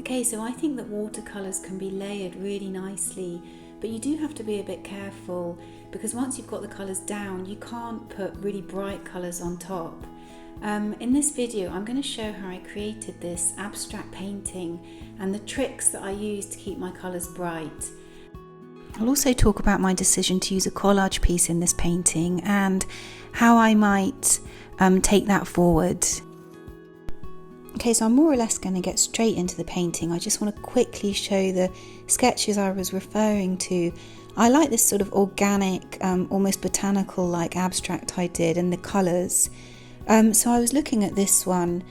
Okay, so I think that watercolours can be layered really nicely, but you do have to be a bit careful because once you've got the colours down, you can't put really bright colours on top. In this video, I'm going to show how I created this abstract painting and the tricks that I use to keep my colours bright. I'll also talk about my decision to use a collage piece in this painting and how I might take that forward. Okay, so I'm more or less going to get straight into the painting. I just want to quickly show the sketches I was referring to. I like this sort of organic, almost botanical like abstract I did, and the colours. So I was looking at this one,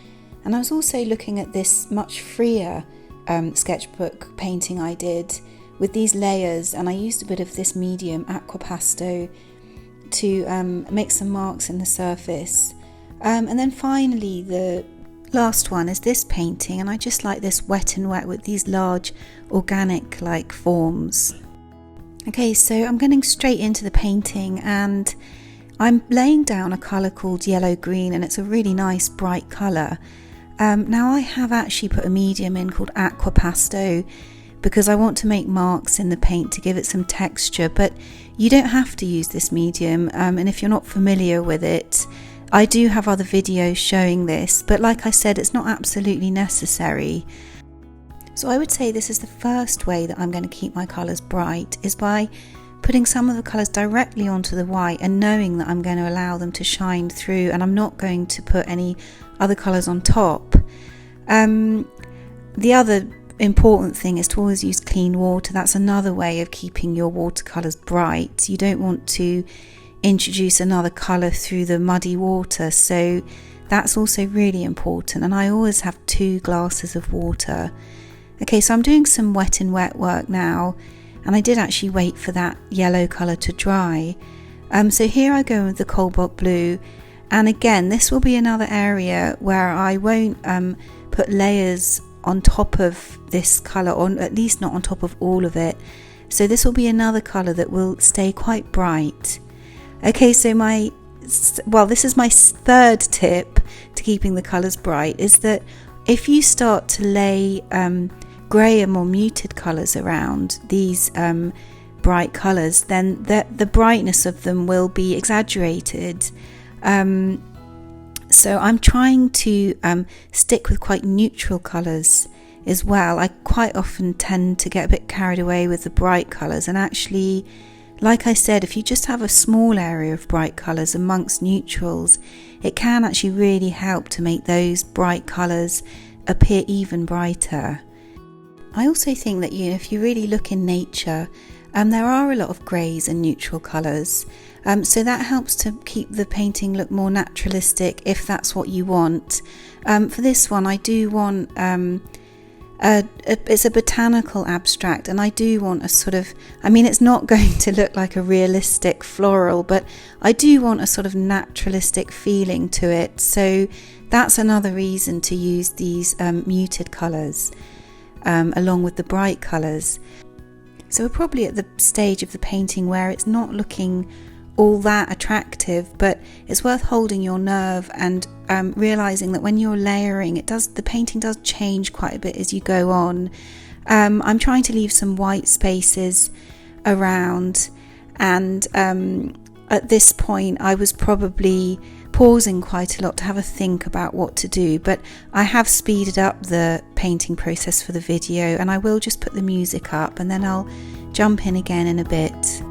and I was also looking at this much freer sketchbook painting I did with these layers, and I used a bit of this medium Aquapasto to make some marks in the surface. And then finally the last one is this painting, and I just like this wet and wet with these large organic like forms. Okay, so I'm getting straight into the painting and I'm laying down a colour called yellow green, and it's a really nice bright colour. Now I have actually put a medium in called Aquapasto because I want to make marks in the paint to give it some texture, but you don't have to use this medium, and if you're not familiar with it, I do have other videos showing this, but like I said, it's not absolutely necessary. So I would say this is the first way that I'm going to keep my colours bright, is by putting some of the colours directly onto the white and knowing that I'm going to allow them to shine through, and I'm not going to put any other colours on top. The other important thing is to always use clean water. That's another way of keeping your watercolours bright. You don't want to introduce another colour through the muddy water, so that's also really important, and I always have 2 glasses of water. Okay, so I'm doing some wet and wet work now, and I did actually wait for that yellow colour to dry. So here I go with the cobalt blue, and again this will be another area where I won't put layers on top of this colour, or at least not on top of all of it, so this will be another colour that will stay quite bright. Okay, so this is my third tip to keeping the colours bright, is that if you start to lay grey and more muted colours around these bright colours, then the brightness of them will be exaggerated. So I'm trying to stick with quite neutral colours as well. I quite often tend to get a bit carried away with the bright colours, and actually, like I said, if you just have a small area of bright colours amongst neutrals, it can actually really help to make those bright colours appear even brighter. I also think that if you really look in nature, there are a lot of greys and neutral colours, so that helps to keep the painting look more naturalistic if that's what you want. For this one I do want it's a botanical abstract, and I do want a sort of, it's not going to look like a realistic floral, but I do want a sort of naturalistic feeling to it, so that's another reason to use these muted colours along with the bright colours. So we're probably at the stage of the painting where it's not looking all that attractive, but it's worth holding your nerve and realizing that when you're layering, the painting does change quite a bit as you go on. I'm trying to leave some white spaces around, and at this point I was probably pausing quite a lot to have a think about what to do, but I have speeded up the painting process for the video, and I will just put the music up and then I'll jump in again in a bit.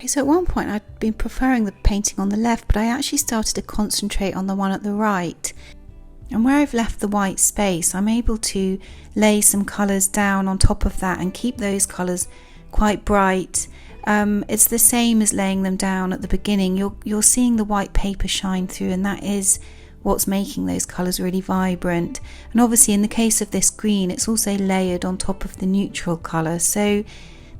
So at one point I'd been preferring the painting on the left, but I actually started to concentrate on the one at the right. And where I've left the white space, I'm able to lay some colours down on top of that and keep those colours quite bright, It's the same as laying them down at the beginning. You're seeing the white paper shine through, and that is what's making those colours really vibrant. And obviously in the case of this green, it's also layered on top of the neutral colour. So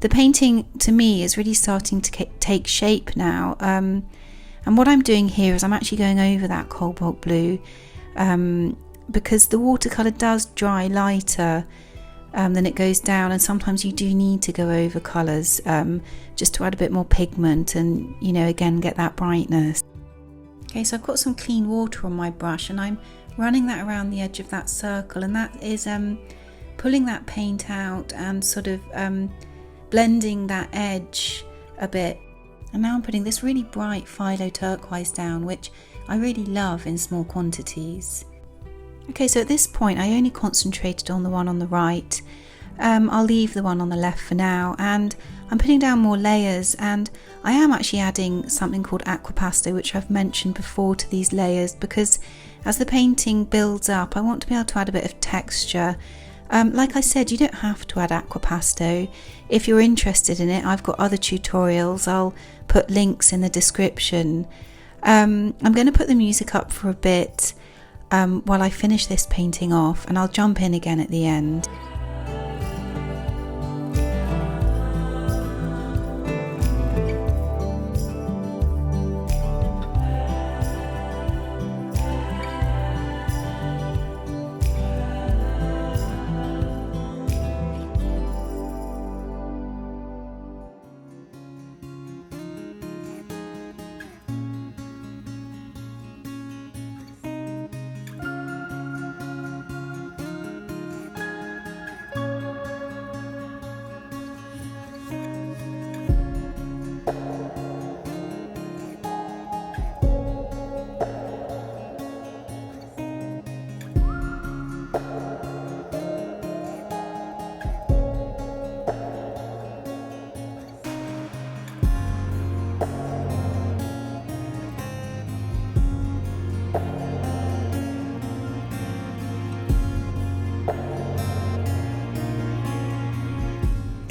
the painting to me is really starting to take shape now. And what I'm doing here is I'm actually going over that cobalt blue because the watercolour does dry lighter then it goes down, and sometimes you do need to go over colours just to add a bit more pigment and, you know, again get that brightness. Okay, so I've got some clean water on my brush and I'm running that around the edge of that circle, and that is pulling that paint out and sort of blending that edge a bit. And now I'm putting this really bright Phylo turquoise down, which I really love in small quantities. Okay, so at this point I only concentrated on the one on the right. I'll leave the one on the left for now, and I'm putting down more layers, and I am actually adding something called Aquapasto, which I've mentioned before, to these layers, because as the painting builds up I want to be able to add a bit of texture. Like I said, you don't have to add Aquapasto. If you're interested in it, I've got other tutorials. I'll put links in the description. I'm going to put the music up for a bit while I finish this painting off, and I'll jump in again at the end.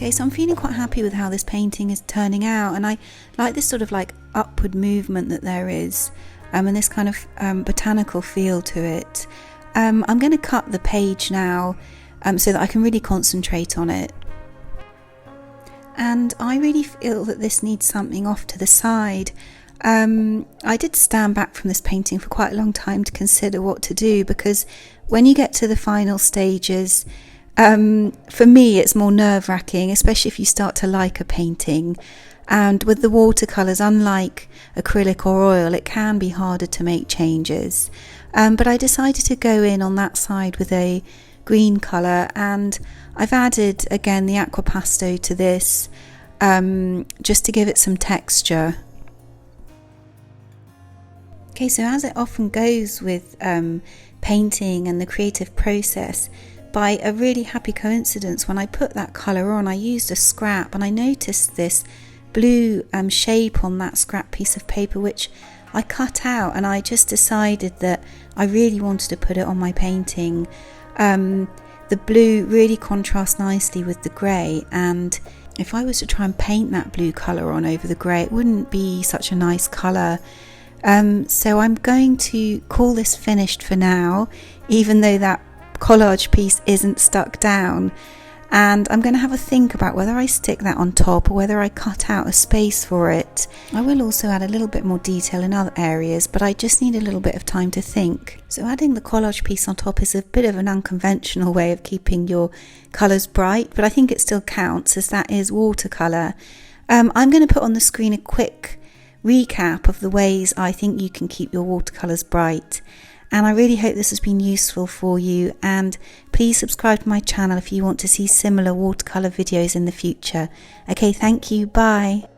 Okay, so I'm feeling quite happy with how this painting is turning out, and I like this sort of like upward movement that there is, and this kind of botanical feel to it. I'm going to cut the page now so that I can really concentrate on it. And I really feel that this needs something off to the side. I did stand back from this painting for quite a long time to consider what to do, because when you get to the final stages, for me it's more nerve-wracking, especially if you start to like a painting. And with the watercolours, unlike acrylic or oil, it can be harder to make changes. But I decided to go in on that side with a green colour, and I've added again the Aquapasto to this just to give it some texture. Okay, so as it often goes with painting and the creative process, by a really happy coincidence, when I put that colour on, I used a scrap and I noticed this blue shape on that scrap piece of paper, which I cut out, and I just decided that I really wanted to put it on my painting. The blue really contrasts nicely with the grey, and if I was to try and paint that blue colour on over the grey, it wouldn't be such a nice colour. So I'm going to call this finished for now, even though that collage piece isn't stuck down, and I'm going to have a think about whether I stick that on top or whether I cut out a space for it. I will also add a little bit more detail in other areas, but I just need a little bit of time to think. So adding the collage piece on top is a bit of an unconventional way of keeping your colours bright, but I think it still counts as that is watercolour. I'm going to put on the screen a quick recap of the ways I think you can keep your watercolours bright. And I really hope this has been useful for you, and please subscribe to my channel if you want to see similar watercolour videos in the future. Okay, thank you, bye.